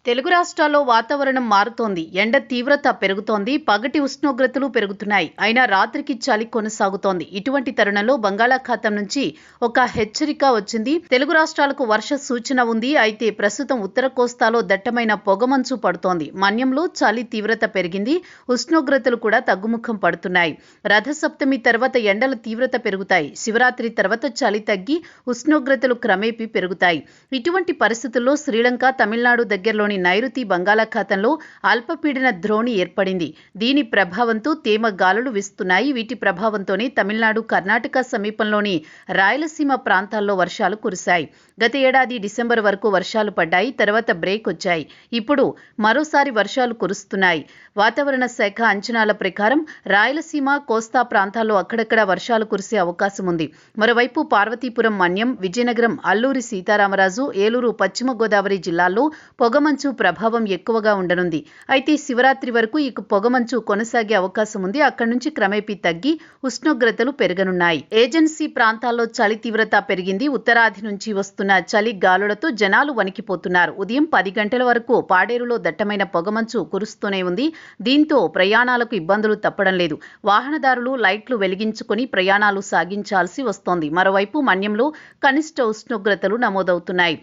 తెలుగు రాష్ట్రాల్లో వాతావరణం మారుతోంది. ఎండ తీవ్రత పెరుగుతోంది. పగటి ఉష్ణోగ్రతలు పెరుగుతున్నాయి. అయినా రాత్రికి చలి కొనసాగుతోంది. ఇటువంటి తరుణంలో బంగాళాఖాతం నుంచి ఒక హెచ్చరిక వచ్చింది. తెలుగు రాష్ట్రాలకు వర్ష సూచన ఉంది. అయితే ప్రస్తుతం ఉత్తర కోస్తాలో దట్టమైన పొగమంచు పడుతోంది. మన్యంలో చలి తీవ్రత పెరిగింది. ఉష్ణోగ్రతలు కూడా తగ్గుముఖం పడుతున్నాయి. రథసప్తమి తర్వాత ఎండల తీవ్రత పెరుగుతాయి. శివరాత్రి తర్వాత చలి తగ్గి ఉష్ణోగ్రతలు క్రమేపీ పెరుగుతాయి. ఇటువంటి పరిస్థితుల్లో శ్రీలంక, తమిళనాడు దగ్గరలోని నైరుతి బంగాళాఖాతంలో అల్పపీడన ద్రోణి ఏర్పడింది. దీని ప్రభావంతో తేమ గాలులు వీస్తున్నాయి. వీటి ప్రభావంతోనే తమిళనాడు, కర్ణాటక సమీపంలోని రాయలసీమ ప్రాంతాల్లో వర్షాలు కురిశాయి. గత ఏడాది డిసెంబర్ వరకు వర్షాలు పడ్డాయి. తర్వాత బ్రేక్ వచ్చాయి. ఇప్పుడు మరోసారి వర్షాలు కురుస్తున్నాయి. వాతావరణ శాఖ అంచనాల ప్రకారం రాయలసీమ, కోస్తా ప్రాంతాల్లో అక్కడక్కడ వర్షాలు కురిసే అవకాశం ఉంది. మరోవైపు పార్వతీపురం, మన్యం, విజయనగరం, అల్లూరి సీతారామరాజు, ఏలూరు, పశ్చిమ గోదావరి జిల్లాల్లో పొగమంచు ప్రభావం ఎక్కువగా ఉండనుంది. అయితే శివరాత్రి వరకు ఈ పొగమంచు కొనసాగే అవకాశం ఉంది. అక్కడి నుంచి క్రమేపీ తగ్గి ఉష్ణోగ్రతలు పెరగనున్నాయి. ఏజెన్సీ ప్రాంతాల్లో చలి తీవ్రత పెరిగింది. ఉత్తరాది నుంచి వస్తున్న చలి గాలులతో జనాలు వణికిపోతున్నారు. ఉదయం 10 గంటల వరకు పాడేరులో దట్టమైన పొగమంచు కురుస్తూనే ఉంది. దీంతో ప్రయాణాలకు ఇబ్బందులు తప్పడం లేదు. వాహనదారులు లైట్లు వెలిగించుకుని ప్రయాణాలు సాగించాల్సి వస్తోంది. మరోవైపు మన్యంలో కనిష్ట ఉష్ణోగ్రతలు నమోదవుతున్నాయి.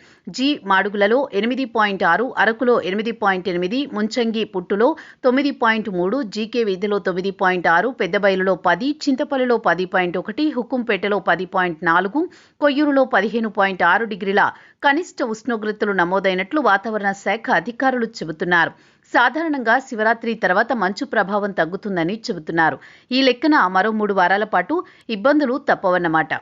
మాడుగులలో 8.6, అరకులో 8.8, ముంచంగి పుట్టులో 9.3, జీకే వీధిలో 9.6, పెద్దబయలులో 10, చింతపల్లిలో 10.1, హుకుంపేటలో 10.4, కొయ్యూరులో 15.6 డిగ్రీల కనిష్ట ఉష్ణోగ్రతలు నమోదైనట్లు వాతావరణ శాఖ అధికారులు చెబుతున్నారు. సాధారణంగా శివరాత్రి తర్వాత మంచు ప్రభావం తగ్గుతుందని చెబుతున్నారు. ఈ లెక్కన మరో 3 వారాల పాటు ఇబ్బందులు తప్పవన్నమాట.